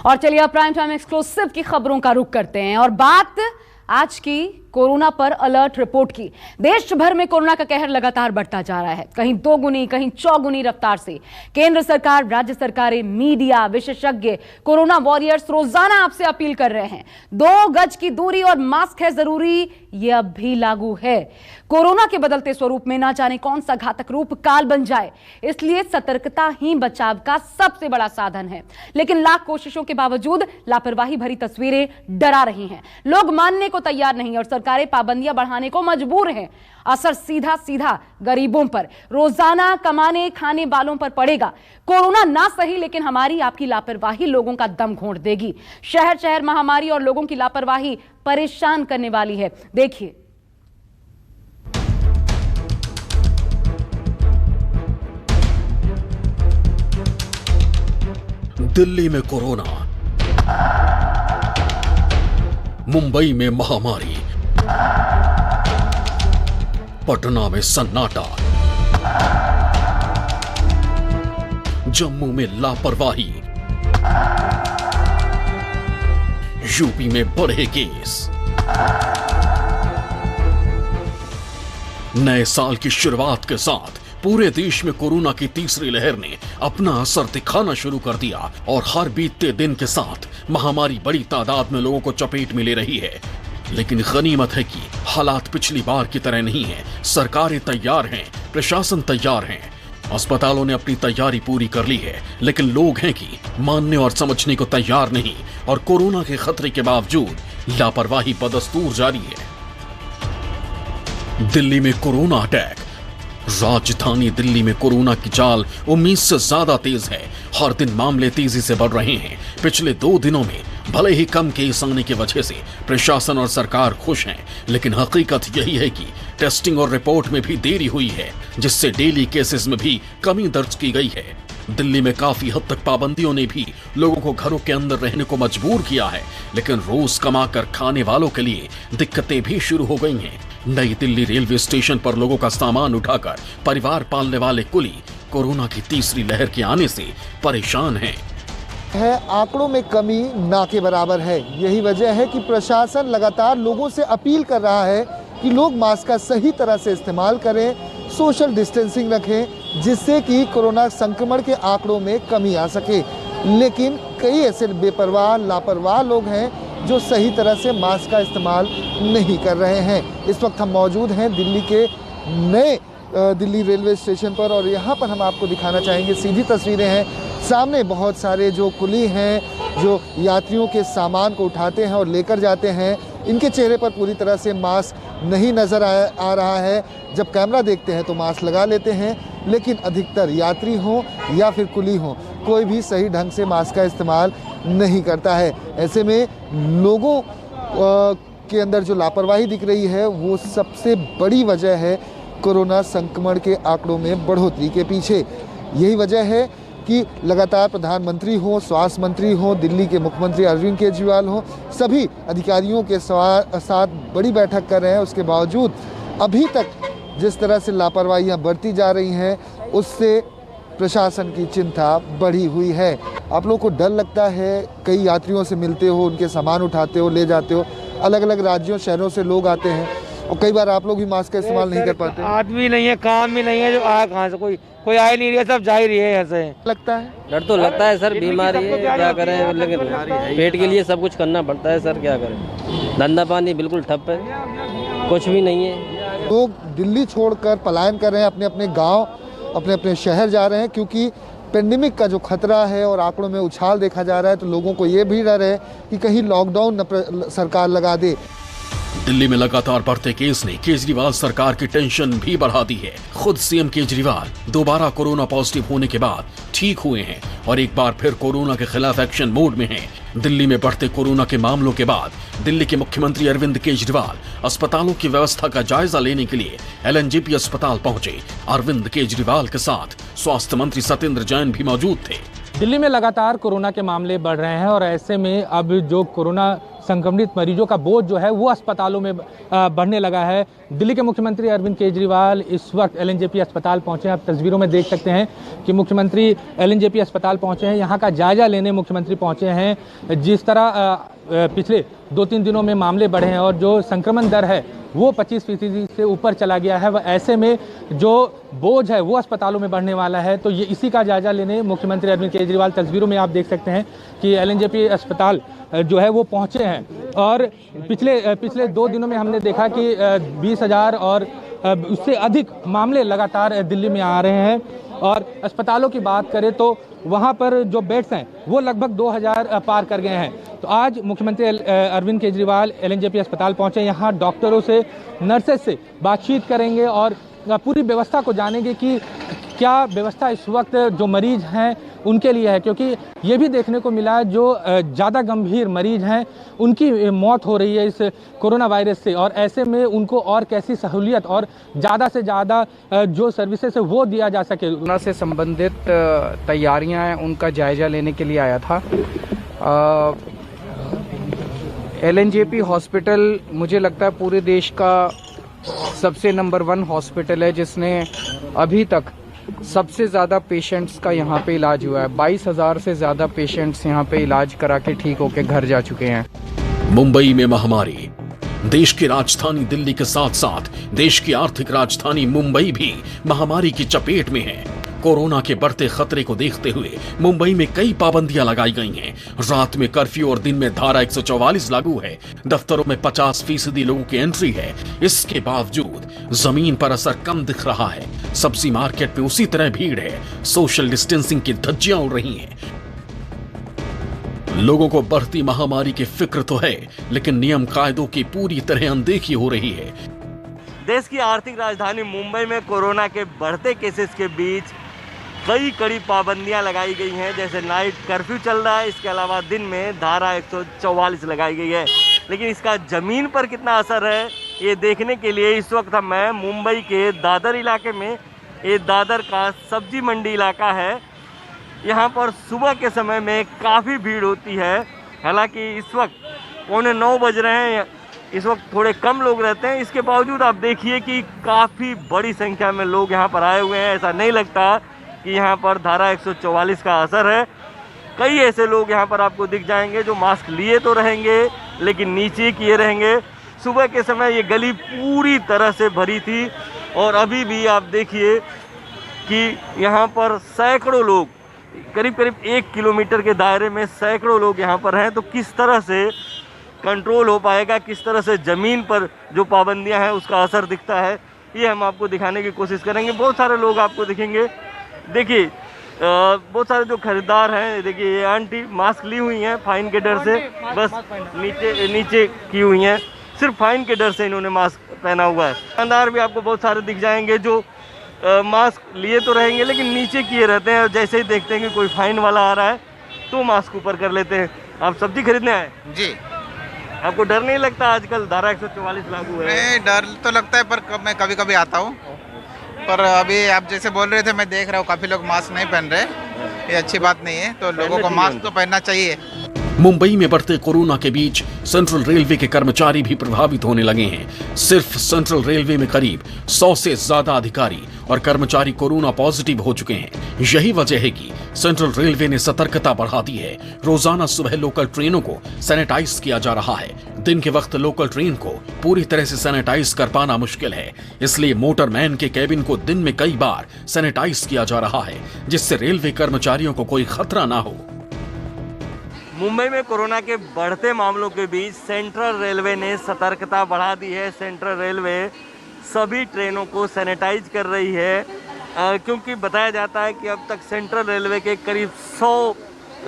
और चलिए अब प्राइम टाइम एक्सक्लूसिव की खबरों का रुख करते हैं और बात आज की कोरोना पर अलर्ट रिपोर्ट की। देश भर में कोरोना का कहर लगातार बढ़ता जा रहा है, कहीं दोगुनी कहीं चौगुनी रफ्तार से। केंद्र सरकार, राज्य सरकारें, मीडिया, विशेषज्ञ, कोरोना वॉरियर्स रोजाना आपसे अपील कर रहे हैं 2 गज की दूरी और मास्क है जरूरी, ये अब भी लागू है। कोरोना के बदलते स्वरूप में ना जाने कौन सा घातक रूप काल बन जाए, इसलिए सतर्कता ही बचाव का सबसे बड़ा साधन है। लेकिन लाख कोशिशों के बावजूद लापरवाही भरी तस्वीरें डरा रही हैं। लोग मानने को तैयार नहीं और सरकारें पाबंदियां बढ़ाने को मजबूर हैं। असर सीधा सीधा गरीबों पर, रोजाना कमाने खाने वालों पर पड़ेगा। कोरोना ना सही, लेकिन हमारी आपकी लापरवाही लोगों का दम घोंट देगी। शहर शहर महामारी और लोगों की लापरवाही परेशान करने वाली है। देखिए, दिल्ली में कोरोना, मुंबई में महामारी, पटना में सन्नाटा, जम्मू में लापरवाही, यूपी में बढ़े केस। नए साल की शुरुआत के साथ पूरे देश में कोरोना की तीसरी लहर ने अपना असर दिखाना शुरू कर दिया और हर बीतते दिन के साथ महामारी बड़ी तादाद में लोगों को चपेट में ले रही है। लेकिन गनीमत है कि हालात पिछली बार की तरह नहीं है। सरकारें तैयार हैं, प्रशासन तैयार हैं, अस्पतालों ने अपनी तैयारी पूरी कर ली है, लेकिन लोग हैं कि मानने और समझने को तैयार नहीं और कोरोना के खतरे के बावजूद लापरवाही बदस्तूर जारी है। दिल्ली में कोरोना अटैक। राजधानी दिल्ली में कोरोना की चाल उम्मीद से ज्यादा तेज है। हर दिन मामले तेजी से बढ़ रहे हैं। पिछले 2 दिनों में भले ही कम केस आने की वजह से प्रशासन और सरकार खुश हैं, लेकिन हकीकत यही है कि टेस्टिंग और रिपोर्ट में भी देरी हुई है, जिससे डेली केसेस में भी कमी दर्ज की गई है। दिल्ली में काफी हद तक पाबंदियों ने भी लोगों को घरों के अंदर रहने को मजबूर किया है, लेकिन रोज कमाकर खाने वालों के लिए दिक्कतें भी शुरू हो गई हैं। नई दिल्ली रेलवे स्टेशन पर लोगों का सामान उठाकर परिवार पालने वाले कुली कोरोना की तीसरी लहर के आने से परेशान हैं। आंकड़ों में कमी ना के बराबर है। यही वजह है कि प्रशासन लगातार लोगों से अपील कर रहा है कि लोग मास्क का सही तरह से इस्तेमाल करें, सोशल डिस्टेंसिंग रखें, जिससे कि कोरोना संक्रमण के आंकड़ों में कमी आ सके। लेकिन कई ऐसे बेपरवाह, लापरवाह लोग हैं जो सही तरह से मास्क का इस्तेमाल नहीं कर रहे हैं। इस वक्त हम मौजूद हैं दिल्ली के नए दिल्ली रेलवे स्टेशन पर और यहाँ पर हम आपको दिखाना चाहेंगे सीधी तस्वीरें हैं। सामने बहुत सारे जो कुली हैं, जो यात्रियों के सामान को उठाते हैं और लेकर जाते हैं, इनके चेहरे पर पूरी तरह से मास्क नहीं नज़र आ रहा है। जब कैमरा देखते हैं तो मास्क लगा लेते हैं, लेकिन अधिकतर यात्री हों या फिर कुली हों, कोई भी सही ढंग से मास्क का इस्तेमाल नहीं करता है। ऐसे में लोगों के अंदर जो लापरवाही दिख रही है, वो सबसे बड़ी वजह है कोरोना संक्रमण के आंकड़ों में बढ़ोतरी के पीछे। यही वजह है कि लगातार प्रधानमंत्री हो, स्वास्थ्य मंत्री हो, दिल्ली के मुख्यमंत्री अरविंद केजरीवाल हो, सभी अधिकारियों के साथ बड़ी बैठक कर रहे हैं। उसके बावजूद अभी तक जिस तरह से लापरवाहियां बढ़ती जा रही हैं, उससे प्रशासन की चिंता बढ़ी हुई है। आप लोगों को डर लगता है, कई यात्रियों से मिलते हो, उनके सामान उठाते हो, ले जाते हो, अलग अलग राज्यों शहरों से लोग आते हैं और कई बार आप लोग भी मास्क का इस्तेमाल नहीं कर पाते। आदमी नहीं है, काम भी नहीं है, जो आया कहाँ से, कोई आ ही नहीं रही है, सब जा ही रही है। ऐसे लगता है, डर तो लगता है सर, बीमारी है, क्या करें, लेकिन पेट के लिए सब कुछ करना पड़ता है सर, क्या करें। धंधा पानी बिल्कुल ठप है, कुछ भी नहीं है। लोग दिल्ली छोड़कर पलायन कर रहे हैं, अपने अपने गाँव, अपने अपने शहर जा रहे हैं, क्योंकि पेंडेमिक का जो खतरा है और आंकड़ों में उछाल देखा जा रहा है, तो लोगों को ये भी डर है कि कहीं लॉकडाउन सरकार लगा दे। दिल्ली में लगातार बढ़ते केस ने केजरीवाल सरकार की टेंशन भी बढ़ा दी है। खुद सीएम केजरीवाल दोबारा कोरोना पॉजिटिव होने के बाद ठीक हुए हैं और एक बार फिर कोरोना के खिलाफ एक्शन मोड में हैं। दिल्ली में बढ़ते कोरोना के मामलों के बाद दिल्ली के मुख्यमंत्री अरविंद केजरीवाल अस्पतालों की व्यवस्था का जायजा लेने के लिए एलएनजेपी अस्पताल पहुंचे। अरविंद केजरीवाल के साथ स्वास्थ्य मंत्री सत्येंद्र जैन भी मौजूद थे। दिल्ली में लगातार कोरोना के मामले बढ़ रहे हैं और ऐसे में अब जो कोरोना संक्रमित मरीजों का बोझ जो है वो अस्पतालों में बढ़ने लगा है। दिल्ली के मुख्यमंत्री अरविंद केजरीवाल इस वक्त एलएनजेपी अस्पताल पहुंचे हैं। आप तस्वीरों में देख सकते हैं कि मुख्यमंत्री एलएनजेपी अस्पताल पहुंचे हैं। यहाँ का जायजा लेने मुख्यमंत्री पहुंचे हैं। जिस तरह पिछले 2-3 दिनों में मामले बढ़े हैं और जो संक्रमण दर है वो 25% से ऊपर चला गया है, वह ऐसे में जो बोझ है वो अस्पतालों में बढ़ने वाला है। तो ये इसी का जायजा लेने मुख्यमंत्री अरविंद केजरीवाल, तस्वीरों में आप देख सकते हैं कि एलएनजेपी अस्पताल जो है वो पहुंचे हैं। और पिछले 2 दिनों में हमने देखा कि 20,000 और उससे अधिक मामले लगातार दिल्ली में आ रहे हैं। और अस्पतालों की बात करें तो वहाँ पर जो बेड्स हैं वो लगभग 2,000 पार कर गए हैं। तो आज मुख्यमंत्री अरविंद केजरीवाल एलएनजेपी अस्पताल पहुंचे। यहाँ डॉक्टरों से, नर्सेस से बातचीत करेंगे और पूरी व्यवस्था को जानेंगे कि क्या व्यवस्था इस वक्त जो मरीज हैं उनके लिए है, क्योंकि ये भी देखने को मिला जो ज़्यादा गंभीर मरीज हैं उनकी मौत हो रही है इस कोरोना वायरस से। और ऐसे में उनको और कैसी सहूलियत और ज़्यादा से ज़्यादा जो सर्विसेज है वो दिया जा सके। कोरोना से संबंधित तैयारियां हैं उनका जायजा लेने के लिए आया था। एलएनजेपी हॉस्पिटल मुझे लगता है पूरे देश का सबसे नंबर 1 हॉस्पिटल है जिसने अभी तक सबसे ज़्यादा पेशेंट्स का यहाँ पे इलाज हुआ है। 22,000 से ज़्यादा पेशेंट्स यहाँ पे इलाज करा के ठीक होके घर जा चुके हैं। मुंबई में महामारी। देश की राजधानी दिल्ली के साथ साथ देश की आर्थिक राजधानी मुंबई भी महामारी की चपेट में है। कोरोना के बढ़ते खतरे को देखते हुए मुंबई में कई पाबंदियां लगाई गई हैं। रात में कर्फ्यू और दिन में धारा 144 लागू है। दफ्तरों में 50% लोगों की एंट्री है। इसके बावजूद जमीन पर असर कम दिख रहा है। सब्जी मार्केट में उसी तरह भीड़ है। सोशल डिस्टेंसिंग की धज्जियां उड़ रही हैं। लोगों को बढ़ती महामारी की फिक्र तो है, लेकिन नियम कायदों की पूरी तरह अनदेखी हो रही है। देश की आर्थिक राजधानी मुंबई में कोरोना के बढ़ते केसेस के बीच कई कड़ी पाबंदियां लगाई गई हैं। जैसे नाइट कर्फ्यू चल रहा है, इसके अलावा दिन में धारा 144 लगाई गई है। लेकिन इसका ज़मीन पर कितना असर है ये देखने के लिए इस वक्त मैं मुंबई के दादर इलाके में, ये दादर का सब्जी मंडी इलाका है। यहाँ पर सुबह के समय में काफ़ी भीड़ होती है। हालांकि इस वक्त 8:45 बज रहे हैं, इस वक्त थोड़े कम लोग रहते हैं। इसके बावजूद आप देखिए कि काफ़ी बड़ी संख्या में लोग यहाँ पर आए हुए हैं। ऐसा नहीं लगता कि यहाँ पर धारा 144 का असर है। कई ऐसे लोग यहाँ पर आपको दिख जाएंगे जो मास्क लिए तो रहेंगे लेकिन नीचे किए रहेंगे। सुबह के समय ये गली पूरी तरह से भरी थी और अभी भी आप देखिए कि यहाँ पर सैकड़ों लोग, करीब 1 किलोमीटर के दायरे में सैकड़ों लोग यहाँ पर हैं। तो किस तरह से कंट्रोल हो पाएगा, किस तरह से ज़मीन पर जो पाबंदियाँ हैं उसका असर दिखता है, ये हम आपको दिखाने की कोशिश करेंगे। बहुत सारे लोग आपको दिखेंगे। देखिए बहुत सारे जो खरीदार हैं, देखिए ये आंटी मास्क ली हुई हैं फाइन के डर से, बस नीचे की हुई हैं, सिर्फ फाइन के डर से इन्होंने मास्क पहना हुआ है। दुकानदार भी आपको बहुत सारे दिख जाएंगे जो मास्क लिए तो रहेंगे लेकिन नीचे किए रहते हैं और जैसे ही देखते हैं कि कोई फाइन वाला आ रहा है तो मास्क ऊपर कर लेते हैं। आप सब्जी खरीदने आए जी। आपको डर नहीं लगता? आजकल धारा 144 लागू है। नहीं, डर तो लगता है पर मैं कभी कभी आता हूँ। पर अभी आप जैसे बोल रहे थे मैं देख रहा हूँ काफ़ी लोग मास्क नहीं पहन रहे, ये अच्छी बात नहीं है। तो लोगों को मास्क तो पहनना चाहिए। मुंबई में बढ़ते कोरोना के बीच सेंट्रल रेलवे के कर्मचारी भी प्रभावित होने लगे हैं। सिर्फ सेंट्रल रेलवे में करीब 100 से ज्यादा अधिकारी और कर्मचारी कोरोना पॉजिटिव हो चुके हैं। यही वजह है कि सेंट्रल रेलवे ने सतर्कता बढ़ा दी है। रोजाना सुबह लोकल ट्रेनों को सैनिटाइज किया जा रहा है। दिन के वक्त लोकल ट्रेन को पूरी तरह से सैनिटाइज कर पाना मुश्किल है, इसलिए मोटरमैन के कैबिन को दिन में कई बार सैनिटाइज किया जा रहा है, जिससे रेलवे कर्मचारियों को कोई खतरा ना हो। मुंबई में कोरोना के बढ़ते मामलों के बीच सेंट्रल रेलवे ने सतर्कता बढ़ा दी है। सेंट्रल रेलवे सभी ट्रेनों को सैनिटाइज कर रही है क्योंकि बताया जाता है कि अब तक सेंट्रल रेलवे के करीब 100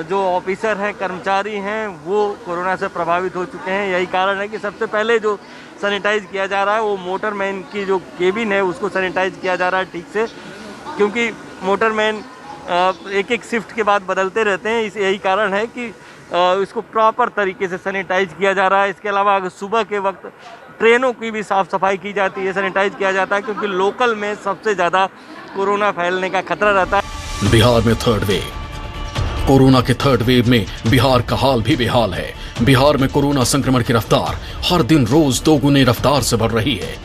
जो ऑफिसर हैं, कर्मचारी हैं, वो कोरोना से प्रभावित हो चुके हैं। यही कारण है कि सबसे पहले जो सैनिटाइज किया जा रहा है वो मोटरमैन की जो केबिन है उसको सैनिटाइज किया जा रहा है ठीक से, क्योंकि मोटरमैन एक शिफ्ट के बाद बदलते रहते हैं। यही कारण है कि इसको प्रॉपर तरीके से सैनिटाइज किया जा रहा है। इसके अलावा अगर सुबह के वक्त ट्रेनों की भी साफ़ सफाई की जाती है, सैनिटाइज किया जाता है, क्योंकि लोकल में सबसे ज़्यादा कोरोना फैलने का खतरा रहता है। बिहार में थर्ड वेव, कोरोना के थर्ड वेव में बिहार का हाल भी बेहाल है। बिहार में कोरोना संक्रमण की रफ्तार हर दिन रोज दोगुनी रफ्तार से बढ़ रही है।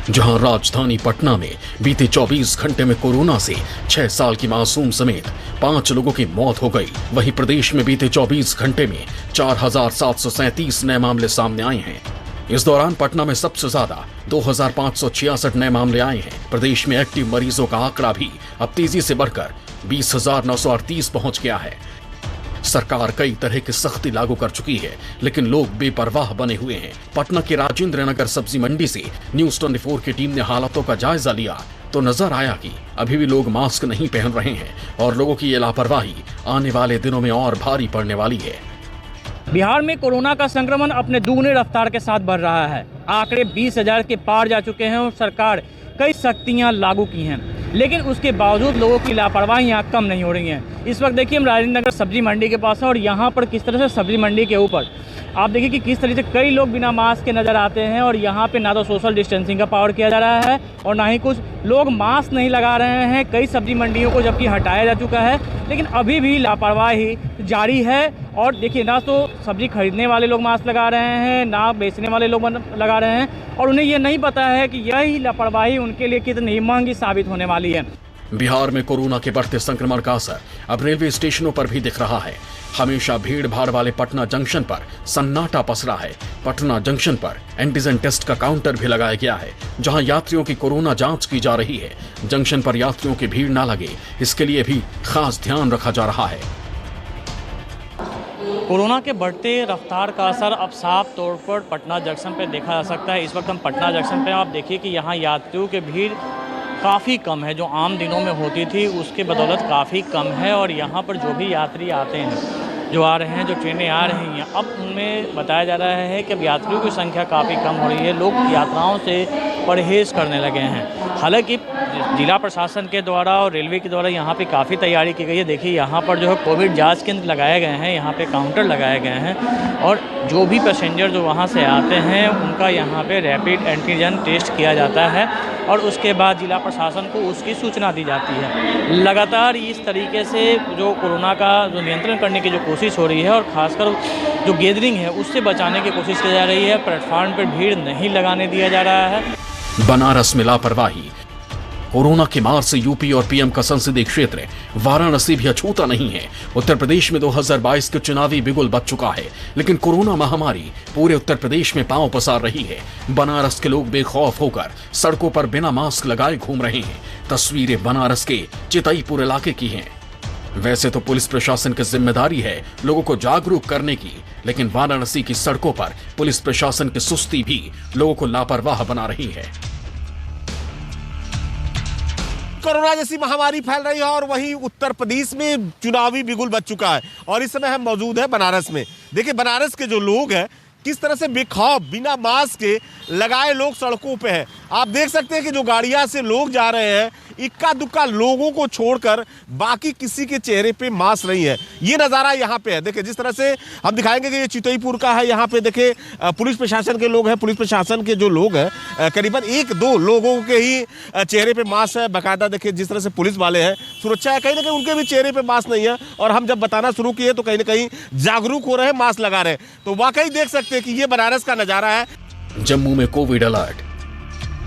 जहां राजधानी पटना में बीते 24 घंटे में कोरोना से 6 साल की मासूम समेत 5 लोगों की मौत हो गई, वहीं प्रदेश में बीते 24 घंटे में 4737 नए मामले सामने आए हैं। इस दौरान पटना में सबसे ज्यादा 2566 नए मामले आए हैं। प्रदेश में एक्टिव मरीजों का आंकड़ा भी अब तेजी से बढ़कर 20,938 पहुंच गया है। सरकार कई तरह की सख्ती लागू कर चुकी है, लेकिन लोग बेपरवाह बने हुए हैं। पटना के राजेंद्र नगर सब्जी मंडी से न्यूज 24 की टीम ने हालातों का जायजा लिया तो नजर आया कि अभी भी लोग मास्क नहीं पहन रहे हैं और लोगों की ये लापरवाही आने वाले दिनों में और भारी पड़ने वाली है। बिहार में कोरोना का संक्रमण अपने दुगने रफ्तार के साथ बढ़ रहा है। आंकड़े 20,000 के पार जा चुके हैं और सरकार कई सख्तियां लागू की हैं, लेकिन उसके बावजूद लोगों की लापरवाहियां कम नहीं हो रही हैं। इस वक्त देखिए हम राजेंद्र नगर सब्जी मंडी के पास हैं और यहाँ पर किस तरह से सब्जी मंडी के ऊपर आप देखिए कि किस तरह से कई लोग बिना मास्क के नज़र आते हैं और यहाँ पे ना तो सोशल डिस्टेंसिंग का पालन किया जा रहा है और ना ही कुछ लोग मास्क नहीं लगा रहे हैं। कई सब्जी मंडियों को जबकि हटाया जा चुका है, लेकिन अभी भी लापरवाही जारी है। और देखिए ना तो सब्जी खरीदने वाले लोग मास्क लगा रहे हैं, ना बेचने वाले लोग लगा रहे हैं और उन्हें ये नहीं पता है कि यही लापरवाही उनके लिए कितनी महंगी साबित होने वाली है। बिहार में कोरोना के बढ़ते संक्रमण का असर अब रेलवे स्टेशनों पर भी दिख रहा है। हमेशा भीड़ भाड़ वाले पटना जंक्शन पर सन्नाटा पसरा है। पटना जंक्शन पर एंटीजन टेस्ट का काउंटर भी लगाया गया है, जहां यात्रियों की कोरोना जांच की जा रही है। जंक्शन पर यात्रियों की भीड़ न लगे, इसके लिए भी खास ध्यान रखा जा रहा है। कोरोना के बढ़ते रफ्तार का असर अब साफ तौर पर पटना जंक्शन पर देखा जा सकता है। इस वक्त हम पटना जंक्शन पर आप देखिए कि यहाँ यात्रियों की भीड़ काफ़ी कम है, जो आम दिनों में होती थी उसके बदौलत काफ़ी कम है। और यहाँ पर जो भी यात्री आते हैं, जो आ रहे हैं, जो ट्रेनें आ रही हैं, अब उनमें बताया जा रहा है कि अब यात्रियों की संख्या काफ़ी कम हो रही है। लोग यात्राओं से परहेज़ करने लगे हैं। हालांकि जिला प्रशासन के द्वारा और रेलवे के द्वारा यहाँ पे काफ़ी तैयारी की गई है। देखिए यहाँ पर जो है कोविड जांच केंद्र लगाए गए हैं, यहाँ पे काउंटर लगाए गए हैं और जो भी पैसेंजर जो वहाँ से आते हैं उनका यहाँ पे रैपिड एंटीजन टेस्ट किया जाता है और उसके बाद जिला प्रशासन को उसकी सूचना दी जाती है। लगातार इस तरीके से जो कोरोना का जो नियंत्रण करने की जो कोशिश हो रही है और ख़ासकर जो गैदरिंग है उससे बचाने की कोशिश की जा रही है। प्लेटफार्म पर भीड़ नहीं लगाने दिया जा रहा है। बनारस में लापरवाही। कोरोना की मार से यूपी और पीएम का संसदीय क्षेत्र वाराणसी भी अछूता नहीं है। उत्तर प्रदेश में 2022 के चुनावी बिगुल बच चुका है, लेकिन कोरोना महामारी पूरे उत्तर प्रदेश में पांव पसार रही है। बनारस के लोग बेखौफ होकर सड़कों पर बिना मास्क लगाए घूम रहे हैं। तस्वीरें बनारस के चितईपुर इलाके की हैं। वैसे तो पुलिस प्रशासन की जिम्मेदारी है लोगों को जागरूक करने की, लेकिन वाराणसी की सड़कों पर पुलिस प्रशासन की सुस्ती भी लोगों को लापरवाह बना रही है। कोरोना जैसी महामारी फैल रही है और वहीं उत्तर प्रदेश में चुनावी बिगुल बच चुका है और इस समय हम मौजूद हैं बनारस में। देखिए बनारस के जो लोग हैं किस तरह से बेखौफ बिना मास्क के लगाए लोग सड़कों पे हैं। आप देख सकते हैं कि जो गाड़ियां से लोग जा रहे हैं, इक्का दुक्का लोगों को छोड़कर बाकी किसी के चेहरे पे मास्क नहीं है। ये नज़ारा यहाँ पे है। देखिए जिस तरह से हम दिखाएंगे कि ये चितईपुर का है। यहाँ पे देखिए पुलिस प्रशासन के लोग हैं। पुलिस प्रशासन के जो लोग हैं करीबन 1-2 लोगों के ही चेहरे पे मास्क है। बाकायदा देखिए जिस तरह से पुलिस वाले हैं, सुरक्षा है, कहीं ना कहीं उनके भी चेहरे पे मास्क नहीं है। और हम जब बताना शुरू किए तो कहीं ना कहीं जागरूक हो रहे हैं, मास्क लगा रहे हैं। तो वाकई देख सकते हैं कि ये बनारस का नजारा है। जम्मू में कोविड अलर्ट।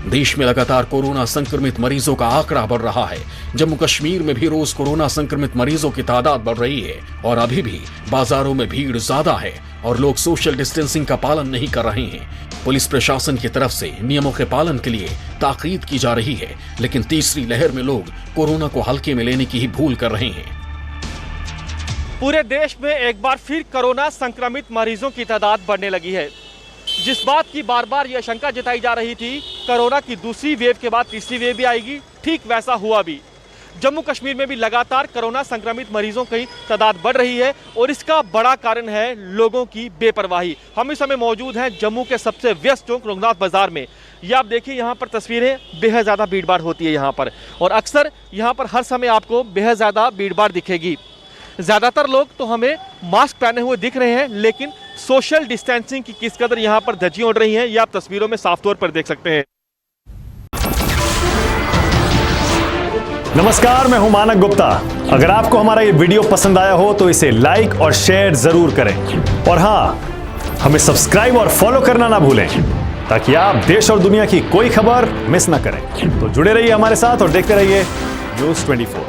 देश में लगातार कोरोना संक्रमित मरीजों का आंकड़ा बढ़ रहा है। जम्मू कश्मीर में भी रोज कोरोना संक्रमित मरीजों की तादाद बढ़ रही है और अभी भी बाजारों में भीड़ ज्यादा है और लोग सोशल डिस्टेंसिंग का पालन नहीं कर रहे हैं। पुलिस प्रशासन की तरफ से नियमों के पालन के लिए ताकीद की जा रही है, लेकिन तीसरी लहर में लोग कोरोना को हल्के में लेने की ही भूल कर रहे हैं। पूरे देश में एक बार फिर कोरोना संक्रमित मरीजों की तादाद बढ़ने लगी है। जिस बात की बार बार यह शंका जताई जा रही थी कोरोना की दूसरी वेव के बाद तीसरी वेव भी आएगी, ठीक वैसा हुआ भी। जम्मू कश्मीर में भी लगातार कोरोना संक्रमित मरीजों की तादाद बढ़ रही है और इसका बड़ा कारण है लोगों की बेपरवाही। हम इस समय मौजूद हैं जम्मू के सबसे व्यस्त चौक रघुनाथ बाजार में। ये आप देखिए यहाँ पर तस्वीरें, बेहद ज़्यादा भीड़ भाड़ होती है यहाँ पर और अक्सर यहाँ पर हर समय आपको बेहद ज़्यादा भीड़ भाड़ दिखेगी। ज़्यादातर लोग तो हमें मास्क पहने हुए दिख रहे हैं, लेकिन सोशल डिस्टेंसिंग की किस कदर यहाँ पर धज्जियां उड़ रही हैं ये आप तस्वीरों में साफ तौर पर देख सकते हैं। नमस्कार, मैं हूं मानक गुप्ता। अगर आपको हमारा ये वीडियो पसंद आया हो तो इसे लाइक और शेयर जरूर करें और हाँ, हमें सब्सक्राइब और फॉलो करना ना भूलें ताकि आप देश और दुनिया की कोई खबर मिस ना करें। तो जुड़े रहिए हमारे साथ और देखते रहिए न्यूज़ 24।